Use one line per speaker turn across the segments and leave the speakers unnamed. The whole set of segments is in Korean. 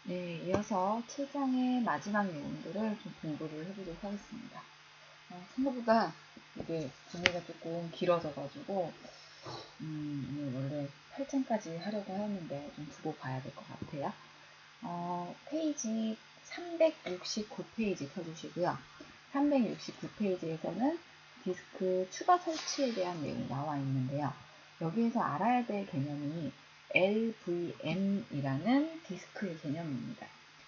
네, 이어서 7장의 마지막 내용들을 좀 공부를 해보도록 하겠습니다. 생각보다 이게 정리가 조금 길어져가지고 오늘 원래 8장까지 하려고 했는데 좀 두고 봐야 될 것 같아요. 페이지 369페이지 펴주시고요. 369페이지에서는 디스크 추가 설치에 대한 내용이 나와 있는데요. 여기에서 알아야 될 개념이 LVM이라는 디스크의 개념입니다.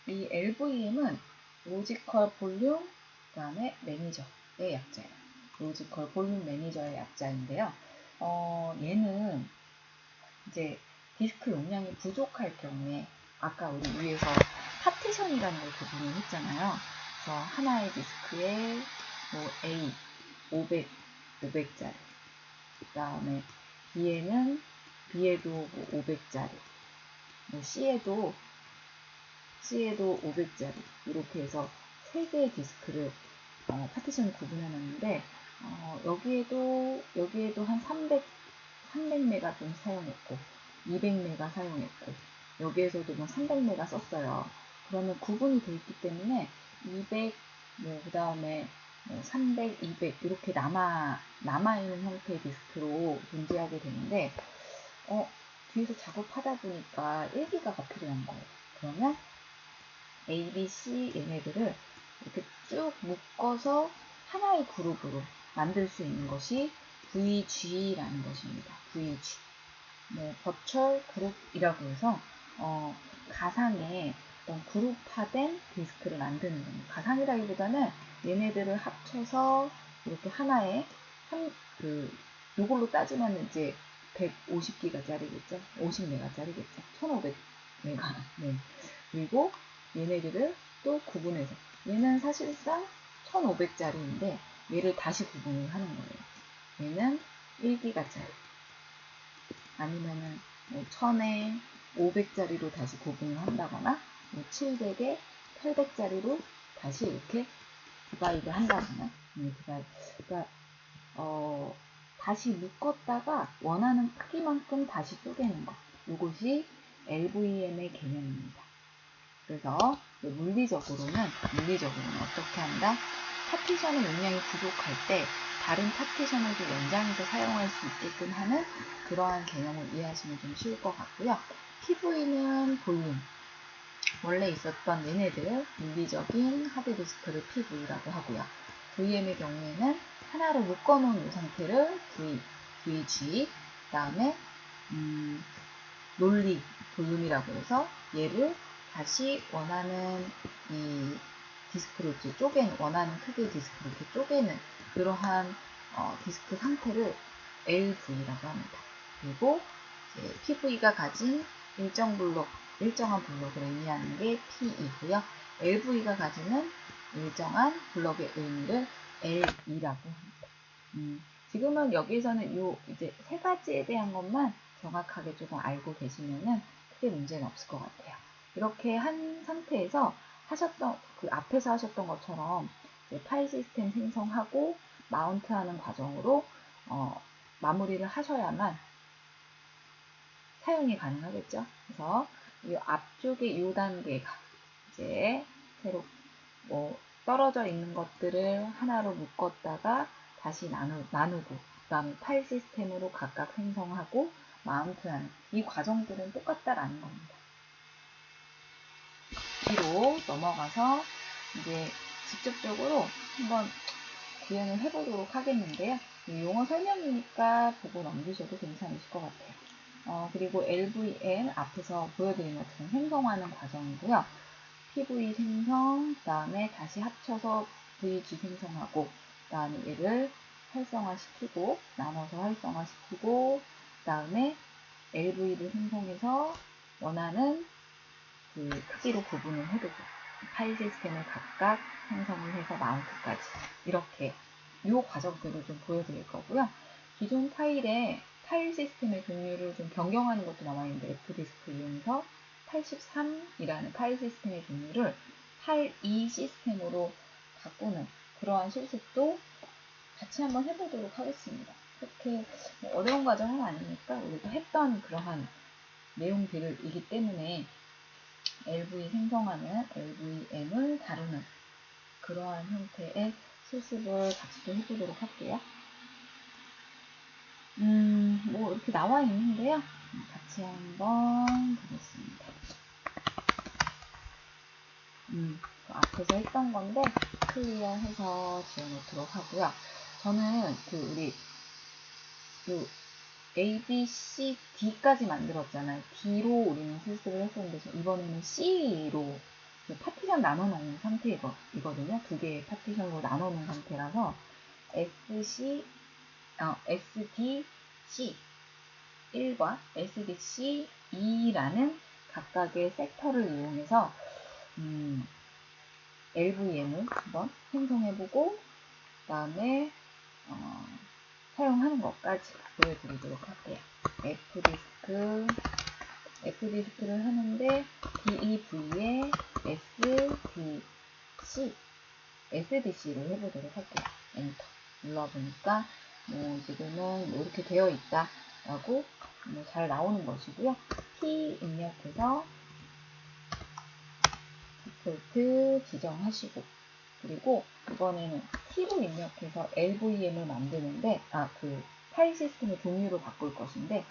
이 LVM은 로지컬 볼륨, 그 다음에 매니저의 약자예요. 로지컬 볼륨 매니저의 약자인데요. 얘는 이제 디스크 용량이 부족할 경우에 아까 우리 위에서 파티션이라는 걸 구분을 했잖아요. 그래서 하나의 디스크에 뭐 A 500, 500짜리, 그 다음에 B에도 뭐 500짜리, 뭐 C에도 500짜리 이렇게 해서 3개의 디스크를 파티션을 구분해 놨는데 여기에도 한 300메가 좀 사용했고 200메가 사용했고 여기에서도 뭐 300메가 썼어요. 그러면 구분이 되어 있기 때문에 200, 그 다음에 300, 200 이렇게 남아있는 형태의 디스크로 존재하게 되는데 뒤에서 작업하다 보니까 1기가가 필요한 거예요. 그러면 A, B, C 얘네들을 이렇게 쭉 묶어서 하나의 그룹으로 만들 수 있는 것이 VG라는 것입니다. VG. 버추얼 그룹이라고 해서 가상의 어떤 그룹화된 디스크를 만드는 겁니다. 가상이라기보다는 얘네들을 합쳐서 이렇게 하나의 요걸로 따지면 이제 150기가짜리겠죠? 50메가짜리겠죠? 1500메가. 네. 그리고 얘네들을 또 구분해서 얘는 사실상 1500짜리인데 얘를 다시 구분을 하는 거예요. 얘는 1기가짜리 아니면은 뭐 1000에 500짜리로 다시 구분을 한다거나 뭐 700에 800짜리로 다시 이렇게 디바이드 한다거나 그러니까 다시 묶었다가 원하는 크기만큼 다시 쪼개는 것. 이것이 LVM의 개념입니다. 그래서 물리적으로는 어떻게 한다? 파티션의 용량이 부족할 때 다른 파티션을 좀 연장해서 사용할 수 있게끔 하는 그러한 개념을 이해하시면 좀 쉬울 것 같고요. PV는 볼륨, 원래 있었던 얘네들 물리적인 하드디스크를 PV라고 하고요. VM의 경우에는 하나로 묶어놓은 이 상태를 VG, 그 다음에 논리 볼륨이라고 해서 얘를 다시 원하는 이 디스크로 이렇게 원하는 크기의 디스크로 이렇게 쪼개는 그러한 디스크 상태를 LV라고 합니다. 그리고 이제 PV가 가진 일정한 블록을 의미하는 게 P이고요. LV가 가지는 일정한 블록의 의미를 L이라고 합니다. 지금은 여기에서는 이제 세 가지에 대한 것만 정확하게 조금 알고 계시면은 크게 문제는 없을 것 같아요. 이렇게 한 상태에서 앞에서 하셨던 것처럼 파일 시스템 생성하고 마운트하는 과정으로 마무리를 하셔야만 사용이 가능하겠죠. 그래서 이 앞쪽에 이 단계가 이제 새로 떨어져 있는 것들을 하나로 묶었다가 다시 나누고 그 다음에 파일 시스템으로 각각 생성하고 마운트하는 이 과정들은 똑같다라는 겁니다. 뒤로 넘어가서 이제 직접적으로 한번 구현을 해보도록 하겠는데요. 용어 설명이니까 보고 넘기셔도 괜찮으실 것 같아요. 그리고 LVM 앞에서 보여드린 것처럼 생성하는 과정이고요. PV 생성, 그 다음에 다시 합쳐서 VG 생성하고, 그 다음에 얘를 활성화시키고, 나눠서 활성화시키고, 그 다음에 LV를 생성해서 원하는 그 크기로 구분을 해두고, 파일 시스템을 각각 생성을 해서 마운트까지. 이렇게 이 과정들을 좀 보여드릴 거고요. 기존 파일 시스템의 종류를 좀 변경하는 것도 나와 있는데, F디스크 이용해서 83이라는 파일 시스템의 종류를 82 시스템으로 바꾸는 그러한 실습도 같이 한번 해보도록 하겠습니다. 그렇게 어려운 과정은 아니니까 우리가 했던 그러한 내용들이기 때문에 LV 생성하는 LVM을 다루는 그러한 형태의 실습을 같이 또 해보도록 할게요. 뭐 이렇게 나와 있는데요. 같이 한번 보겠습니다. 그 앞에서 했던 건데 클리어해서 지워놓도록 하고요. 저는 우리 A, B, C, D까지 만들었잖아요. D로 우리는 실습을 했었는데 이번에는 C로 파티션 나눠놓은 상태이거든요. 두 개의 파티션으로 나눠놓은 상태라서 SC, SDC 1과 SDC 2라는 각각의 섹터를 이용해서 LVM을 한번 생성해보고 그 다음에 사용하는 것까지 보여드리도록 할게요. F디스크를 하는데 DEV에 SDC를 해보도록 할게요. 엔터 눌러보니까 지금은 이렇게 되어 있다 라고 잘 나오는 것이고요. T 입력해서 디폴트 지정하시고, 그리고 이번에는 T로 입력해서 LVM을 만드는데 파일 시스템의 종류를 바꿀 것인데,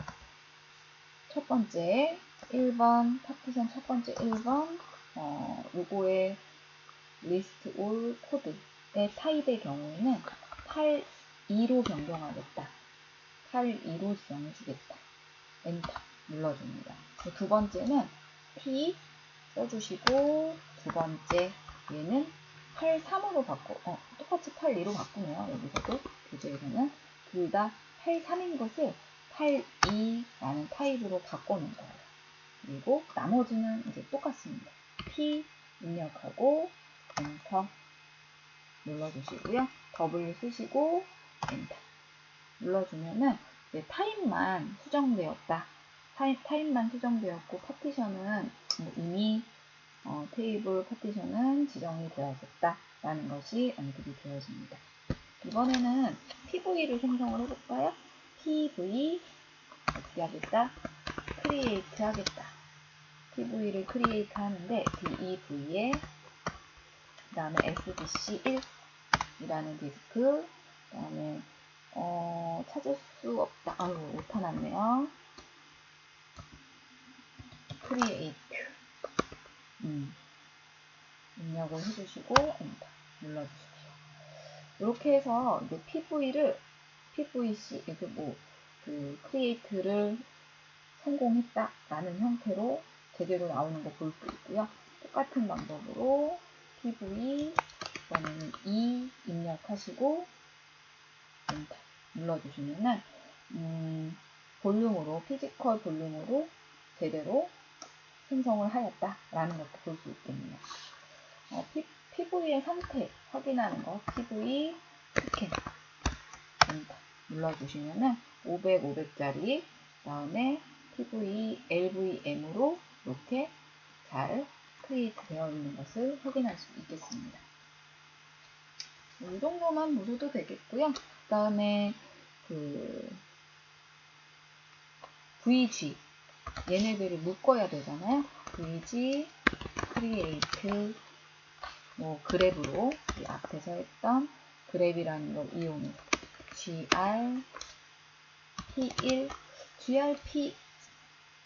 첫 번째 1번 파티션 첫 번째 1번 요거의 리스트 올 코드의 타입의 경우에는 82로 변경하겠다. 82로 지정해주겠다. 엔터 눌러줍니다. 두 번째는 T 써주시고, 두 번째 얘는 83으로 똑같이 82로 바꾸네요. 여기서도 교재에서는 둘 다 83인 것을 82라는 타입으로 바꿔놓은 거예요. 그리고 나머지는 이제 똑같습니다. P 입력하고 엔터 눌러주시고요. W 쓰시고 엔터 눌러주면은 이제 타입만 수정되었다. 타입만 수정되었고 파티션은 이미 테이블 파티션은 지정이 되어졌다 라는 것이 언급이 되어집니다. 이번에는 PV를 생성을 해볼까요? PV 어떻게 하겠다? 크리에이트 하겠다. PV를 크리에이트 하는데 DEV에 그 다음에 SDC1 이라는 디스크, 그 다음에 찾을 수 없다. 못타났네요. 크리에이트 입력을 해주시고 엔터 눌러주십시오. 이렇게 해서 이제 PVC 크리에이트를 성공했다라는 형태로 제대로 나오는 거 볼 수 있고요. 똑같은 방법으로 PV 이번에는 2 입력하시고 엔터 눌러주시면은 볼륨으로 피지컬 볼륨으로 제대로 생성을 하였다라는 것도 볼 수 있겠네요. PV의 상태 확인하는 거 PV 스캔 엔터 눌러주시면은 500, 500짜리 다음에 PV LVM으로 이렇게 잘 크리에이트 되어 있는 것을 확인할 수 있겠습니다. 이 정도만 보셔도 되겠고요. 그 다음에 VG 얘네들을 묶어야 되잖아요. VG 크리에이트 그랩으로 앞에서 했던 그랩이라는 걸 이용해서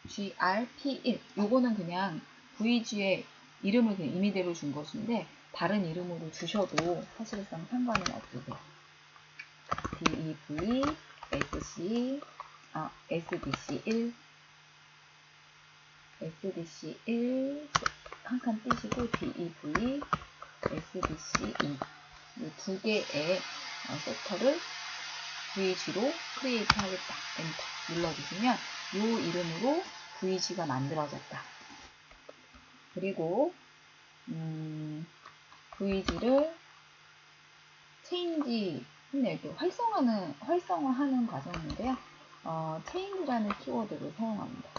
GRP1 요거는 그냥 VG의 이름을 그냥 임의대로 준 것인데 다른 이름으로 주셔도 사실상 상관은 없으세요. DEV SDC1 한 칸 띄시고 DEV SDC2 이 두 개의 섹터를 VG로 크리에이트 하겠다. 엔터 눌러주시면 이 이름으로 VG가 만들어졌다. 그리고 VG를 체인지 이렇게 활성화하는 과정인데요. 체인지라는 키워드를 사용합니다.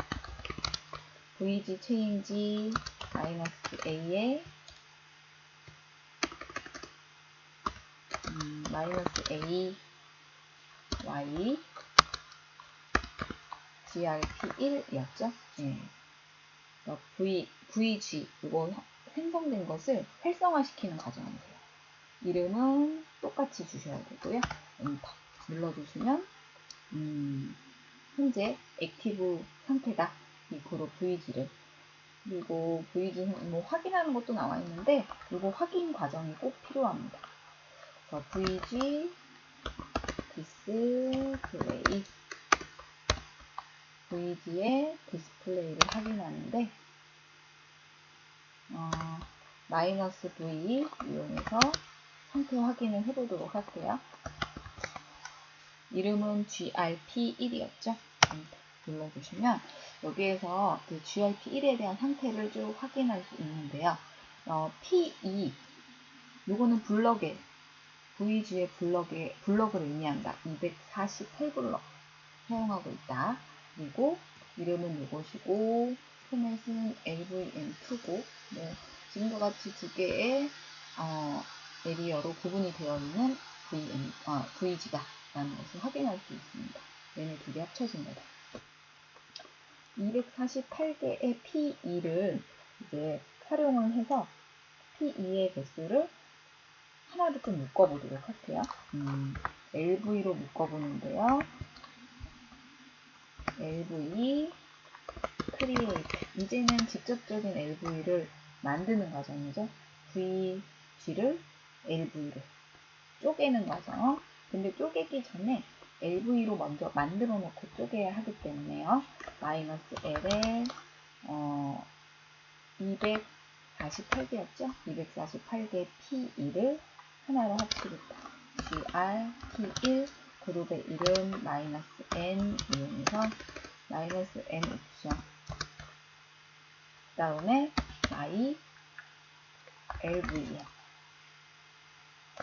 VG 체인지 -A에 -A Y GRP1이었죠. 네. VG 이거 생성된 것을 활성화시키는 과정이에요. 이름은 똑같이 주셔야 되고요. 엔터 눌러주시면 현재 액티브 상태다. 이 그룹 VG를. 그리고 VG 뭐 확인하는 것도 나와 있는데 이거 확인 과정이 꼭 필요합니다. 그래서 VG 디스플레이 VG의 디스플레이를 확인하는데 마이너스 V 이용해서 상태 확인을 해보도록 할게요. 이름은 GRP1이었죠. 눌러주시면 여기에서 그 GRP1에 대한 상태를 쭉 확인할 수 있는데요. P2 요거는 블럭에 VG의 블럭을 의미한다. 248블럭 사용하고 있다. 그리고 이름은 이것이고 포맷은 LVM2고 지금과 같이 두 개의 에리어로 구분이 되어 있는 VG다 라는 것을 확인할 수 있습니다. 얘네 두 개 합쳐진 거다. 248개의 P2를 이제 활용을 해서 P2의 개수를 하나로 좀 묶어보도록 할게요. LV로 묶어보는데요. LV create 이제는 직접적인 LV를 만드는 과정이죠. VG를 LV로 쪼개는 과정. 근데 쪼개기 전에 LV로 먼저 만들어 놓고 쪼개야 하기 때문에요. 마이너스 L에 248개였죠? 248개 P2를 하나로 합치겠다. GRP1 그룹의 이름 마이너스 N 이용해서 마이너스 N 옵션 그 다음에 my LVM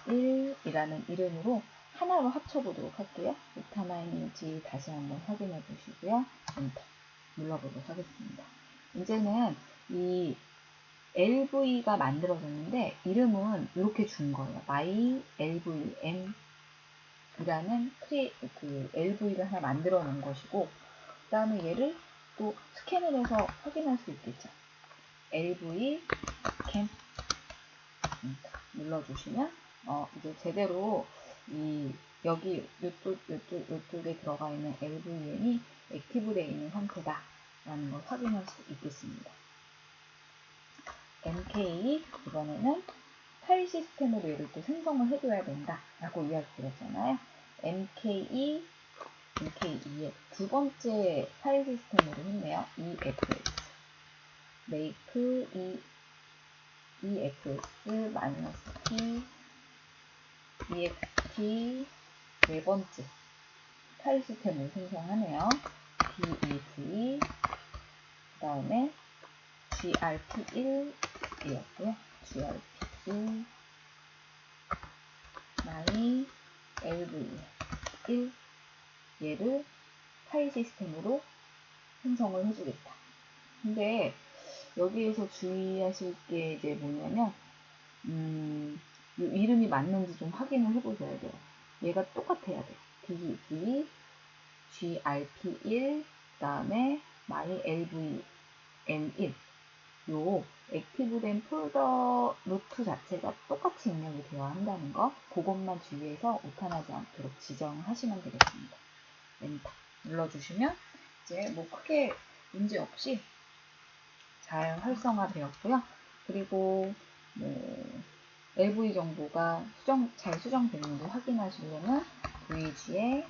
1이라는 이름으로 하나로 합쳐보도록 할게요. 오타나 있는지 다시 한번 확인해 보시고요. 엔터 눌러보도록 하겠습니다. 이제는 이 LV가 만들어졌는데 이름은 이렇게 준 거예요. my LVM 이라는 그 LV를 하나 만들어 놓은 것이고 그 다음에 얘를 또 스캔을 해서 확인할 수 있겠죠. LV 스캔 눌러주시면 이제 제대로 여기 요쪽에 들어가 있는 LVM이 액티브되어 있는 상태다 라는 걸 확인할 수 있겠습니다. MK 이번에는 파일 시스템으로 얘를 또 생성을 해줘야 된다 라고 이야기 드렸잖아요. MKE의 두 번째 파일 시스템으로 했네요. EFS make EFS-P EXT 네 번째 파일 시스템을 생성하네요. DEV 그 다음에 GRP1이었고요. GRP1 my LV1 얘를 파일 시스템으로 생성을 해주겠다. 근데 여기에서 주의하실 게 이제 뭐냐면 이 이름이 맞는지 좀 확인을 해보셔야 돼요. 얘가 똑같아야 돼요. DEV GRP1 그 다음에 myLVM1 요 액티브된 폴더 루트 자체가 똑같이 입력이 되어야 한다는 거 그것만 주의해서 오타나지 않도록 지정하시면 되겠습니다. 엔터 눌러주시면 이제 뭐 크게 문제 없이 잘 활성화 되었고요. 그리고 LV 정보가 잘 수정됐는지 확인하시려면 VG에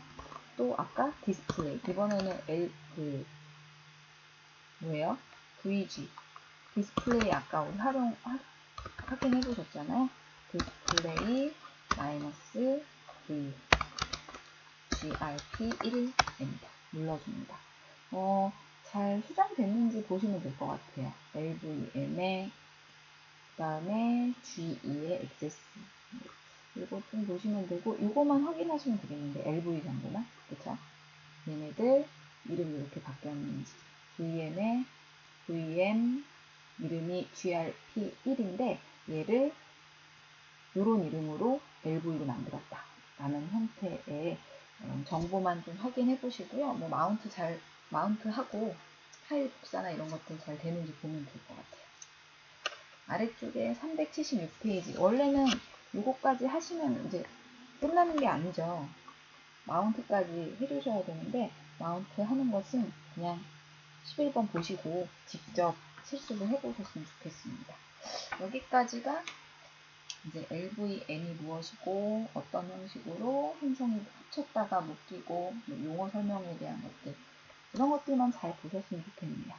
또 아까 디스플레이 이번에는 VG 디스플레이 아까 우리 확인해 보셨잖아요. 디스플레이 마이너스 V GRP1 엔터 눌러줍니다. 잘 수정됐는지 보시면 될 것 같아요. LVM에 그 다음에 G2의 액세스 이거 좀 보시면 되고 이거만 확인하시면 되겠는데 LV 정도만 그쵸? 얘네들 이름이 이렇게 바뀌었는지 VM의 VM 이름이 GRP1인데 얘를 이런 이름으로 LV로 만들었다 라는 형태의 정보만 좀 확인해 보시고요. 뭐 마운트하고 파일 복사나 이런 것들 잘 되는지 보면 될 것 같아요. 아래쪽에 376페이지. 원래는 요거까지 하시면 이제 끝나는 게 아니죠. 마운트까지 해주셔야 되는데, 마운트 하는 것은 그냥 11번 보시고 직접 실습을 해보셨으면 좋겠습니다. 여기까지가 이제 LVM이 무엇이고 어떤 형식으로 행성이 합쳤다가 묶이고 용어 설명에 대한 것들, 이런 것들만 잘 보셨으면 좋겠네요.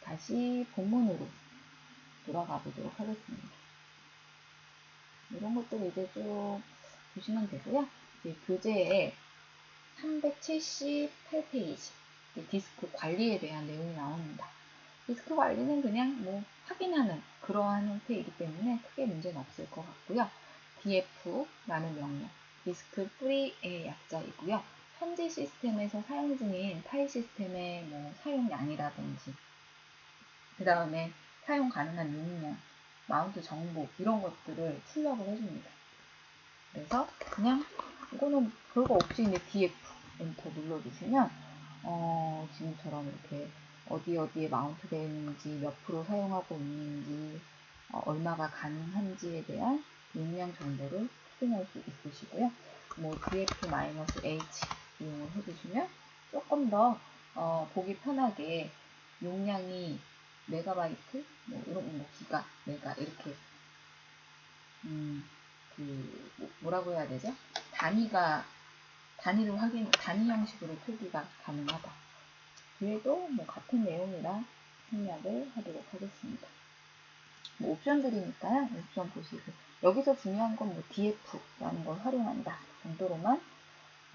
다시 본문으로 돌아가 보도록 하겠습니다. 이런 것들 이제 쭉 보시면 되고요. 이제 교재에 378페이지 디스크 관리에 대한 내용이 나옵니다. 디스크 관리는 그냥 뭐 확인하는 그러한 형태이기 때문에 크게 문제는 없을 것 같고요. DF라는 명령, 디스크 프리의 약자이고요. 현재 시스템에서 사용 중인 파일 시스템의 뭐 사용량이라든지, 그 다음에 사용 가능한 용량, 마운트 정보, 이런 것들을 출력을 해줍니다. 그래서 그냥 이거는 별거 없이 이제 DF 엔터 눌러주시면 지금처럼 이렇게 어디에 마운트 되어 있는지, 몇 프로 사용하고 있는지, 얼마가 가능한지에 대한 용량 정보를 확인할 수 있으시고요. 뭐 df-h 이용을 해주시면 조금 더 보기 편하게 용량이 메가바이트, 뭐 이런 뭐 기가, 메가 이렇게 뭐라고 해야 되죠? 단위 형식으로 표기가 가능하다. 뒤에도 뭐 같은 내용이라 생략을 하도록 하겠습니다. 뭐 옵션들이니까요. 옵션 보시고, 여기서 중요한 건 뭐 df라는 걸 활용한다 정도로만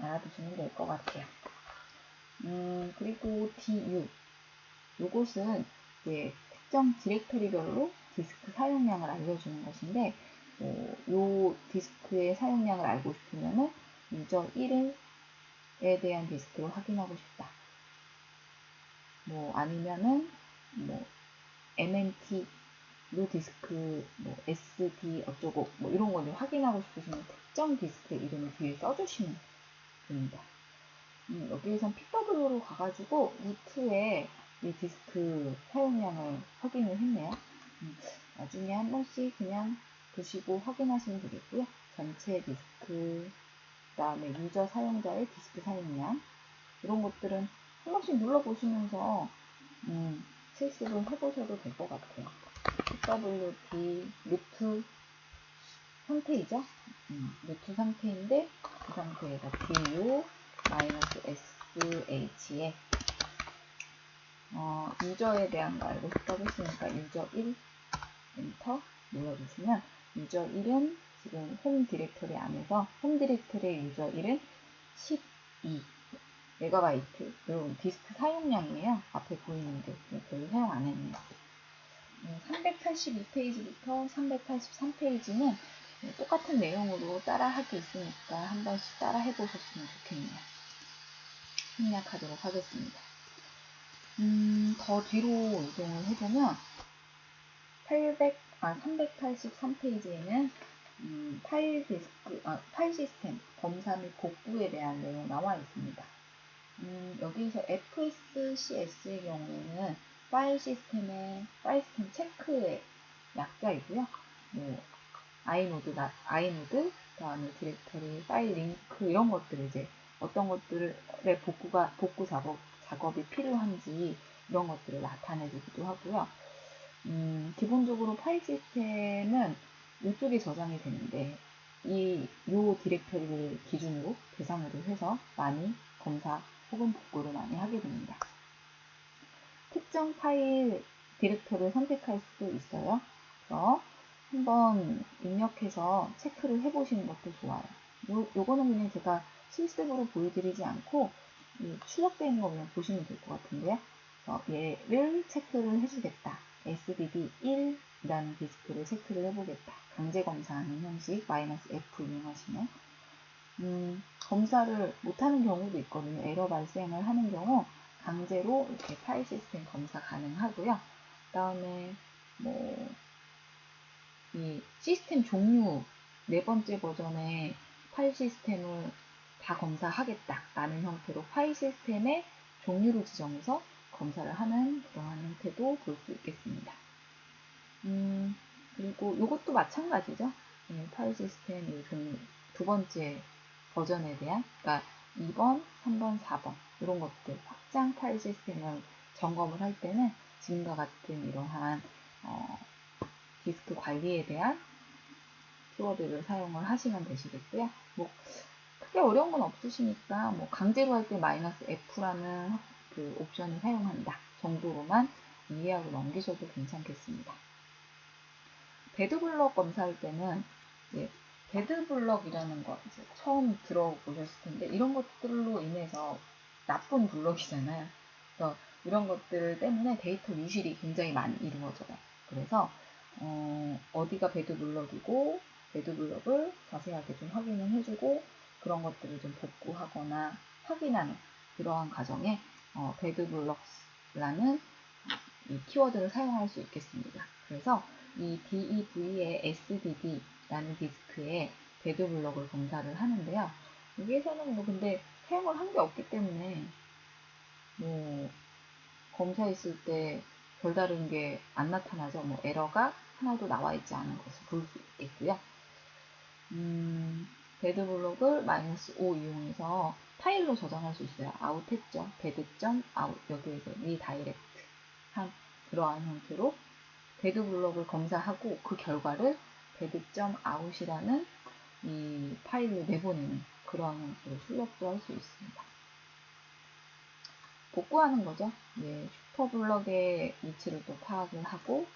알아두시면 될 것 같아요. 그리고 du, 요것은 이제 특정 디렉터리별로 디스크 사용량을 알려주는 것인데, 요 디스크의 사용량을 알고 싶으면은 유저 1에 대한 디스크를 확인하고 싶다. 뭐 아니면은 뭐 MNT 요 디스크 뭐 SD 어쩌고 뭐 이런 거 확인하고 싶으시면 특정 디스크 이름을 뒤에 써주시면 됩니다. 여기에선 PW로 가가지고 루트에 이 디스크 사용량을 확인을 했네요. 나중에 한 번씩 그냥 보시고 확인하시면 되겠고요. 전체 디스크, 그 다음에 유저 사용자의 디스크 사용량, 이런 것들은 한 번씩 눌러보시면서 실습을 해보셔도 될 것 같아요. PWD 루트 상태이죠? 루트 상태인데 이 상태에서 DU-SH에 유저에 대한 거 알고 싶다고 했으니까 유저 1 엔터 눌러주시면 유저 1은 지금 홈 디렉터리 안에서 홈 디렉터리의 유저 1은 12 메가바이트, 여러분 디스크 사용량이에요. 앞에 보이는 게 별로 사용 안 했네요. 382페이지부터 383페이지는 똑같은 내용으로 따라하기 있으니까 한 번씩 따라 해보셨으면 좋겠네요. 생략하도록 하겠습니다. 더 뒤로 이동을 해보면 383페이지에는 파일 시스템 검사 및 복구에 대한 내용 나와 있습니다. 여기서 FSCS의 경우에는 파일 시스템 체크의 약자이고요. 뭐 아이노드, 그 다음에 디렉터리, 파일 링크 이런 것들 이제 어떤 것들의 복구 작업이 필요한지 이런 것들을 나타내주기도 하고요. 기본적으로 파일 시스템은 이쪽에 저장이 되는데 요 디렉터리를 기준으로 대상으로 해서 많이 검사 혹은 복구를 많이 하게 됩니다. 특정 파일 디렉터리를 선택할 수도 있어요. 그래서 한번 입력해서 체크를 해보시는 것도 좋아요. 요거는 그냥 제가 실습으로 보여드리지 않고 출력되어 있는 거 그냥 보시면 될 것 같은데요. 그래서 얘를 체크를 해주겠다. SDD 1이라는 디스크를 체크를 해보겠다. 강제 검사하는 형식 -F 이용하시면 검사를 못하는 경우도 있거든요. 에러 발생을 하는 경우 강제로 이렇게 파일 시스템 검사 가능하고요. 그 다음에 뭐 이 시스템 종류 4번째 버전의 파일 시스템을 다 검사하겠다라는 형태로 파일 시스템의 종류를 지정해서 검사를 하는 그러한 형태도 볼 수 있겠습니다. 그리고 이것도 마찬가지죠. 네, 파일 시스템 요즘 두 번째 버전에 대한, 그러니까 2번, 3번, 4번 이런 것들 확장 파일 시스템을 점검을 할 때는 지금과 같은 이러한 디스크 관리에 대한 키워드를 사용을 하시면 되시겠고요. 뭐 크게 어려운 건 없으시니까 뭐 강제로 할 때 -F라는 그 옵션을 사용한다 정도로만 이해하고 넘기셔도 괜찮겠습니다. 배드블럭 검사할 때는 이제 배드블럭이라는 거 이제 처음 들어보셨을 텐데 이런 것들로 인해서 나쁜 블럭이잖아요. 그래서 이런 것들 때문에 데이터 유실이 굉장히 많이 이루어져요. 그래서 어디가 배드블럭이고 배드블럭을 자세하게 좀 확인을 해주고 그런 것들을 좀 복구하거나 확인하는 그러한 과정에 배드블럭스라는 이 키워드를 사용할 수 있겠습니다. 그래서 이 DEV의 SDD라는 디스크에 배드블럭을 검사를 하는데요. 여기에서는 뭐 근데 사용을 한 게 없기 때문에 뭐 검사했을 때 별다른 게 안 나타나죠. 뭐 에러가 하나도 나와 있지 않은 것을 볼 수 있겠고요. 배드블럭을 -5 이용해서 파일로 저장할 수 있어요. 아웃했죠. 배드.out 여기에서 리다이렉트 한 그러한 형태로 배드블럭을 검사하고 그 결과를 배드.out이라는 이 파일로 내보내는 그러한 형태로 출력도 할 수 있습니다. 복구하는 거죠. 네, 슈퍼블럭의 위치를 또 파악을 하고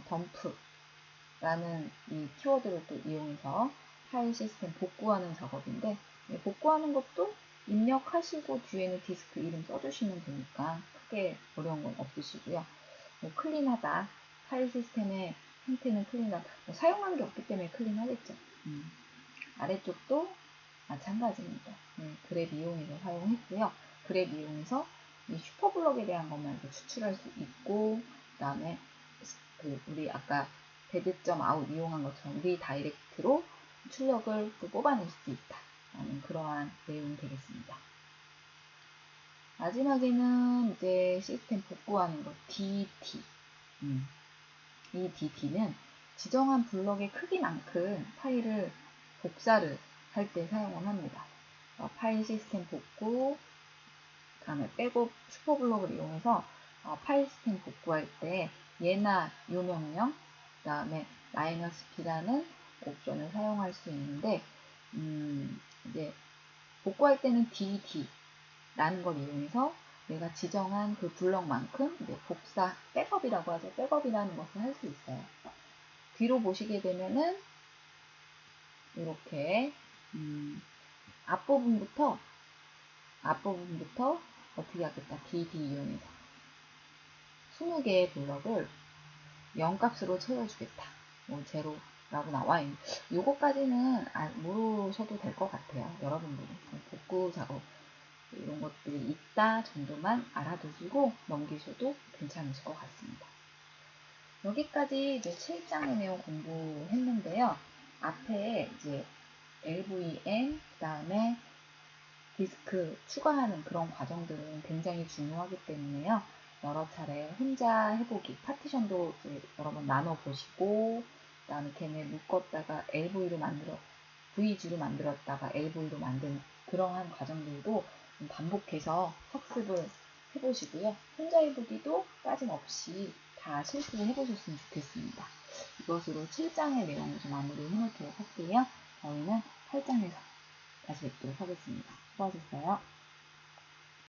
덤프라는 이 키워드를 또 이용해서 파일 시스템 복구하는 작업인데 복구하는 것도 입력하시고 뒤에는 디스크 이름 써주시면 되니까 크게 어려운 건 없으시고요. 뭐 클린하다, 파일 시스템의 형태는 클린하다, 뭐 사용한 게 없기 때문에 클린하겠죠. 아래쪽도 마찬가지입니다. 그랩 이용해서 사용했고요. 그랩 이용해서 이 슈퍼블럭에 대한 것만 추출할 수 있고, 그 다음에 우리 아까 배드.out 이용한 것처럼 리다이렉트로 출력을 또 뽑아낼 수 있다. 라는 그러한 내용이 되겠습니다. 마지막에는 이제 시스템 복구하는 것, DT. 이 DT는 지정한 블럭의 크기만큼 파일을 복사를 할 때 사용을 합니다. 파일 시스템 복구, 그 다음에 백업 슈퍼블럭을 이용해서 파일 시스템 복구할 때 얘나 요 명령, 그 다음에 -B라는 옵션을 사용할 수 있는데 이제 복구할 때는 DT라는 걸 이용해서 내가 지정한 그 블럭만큼 이제 복사, 백업이라고 하죠. 백업이라는 것을 할 수 있어요. 뒤로 보시게 되면은 이렇게 앞부분부터 어떻게 하겠다. DD 이용해서 20개의 블럭을 0값으로 채워주겠다. 뭐 제로라고 나와 있는 요거까지는 모르셔도 될 것 같아요. 여러분들이 복구 작업 이런 것들이 있다 정도만 알아두시고 넘기셔도 괜찮으실 것 같습니다. 여기까지 이제 7장의 내용 공부했는데요. 앞에 이제 LVM, 그 다음에 디스크 추가하는 그런 과정들은 굉장히 중요하기 때문에요. 여러 차례 혼자 해보기, 파티션도 이제 여러 번 나눠보시고, 그 다음에 걔네 묶었다가 LV로 VG로 만들었다가 LV로 만든 그러한 과정들도 반복해서 학습을 해보시고요. 혼자 해보기도 빠짐없이 다 실습을 해보셨으면 좋겠습니다. 이것으로 7장의 내용을 좀 마무리 해놓도록 할게요. 저희는 8장에서 다시 뵙도록 하겠습니다. 수고하셨어요.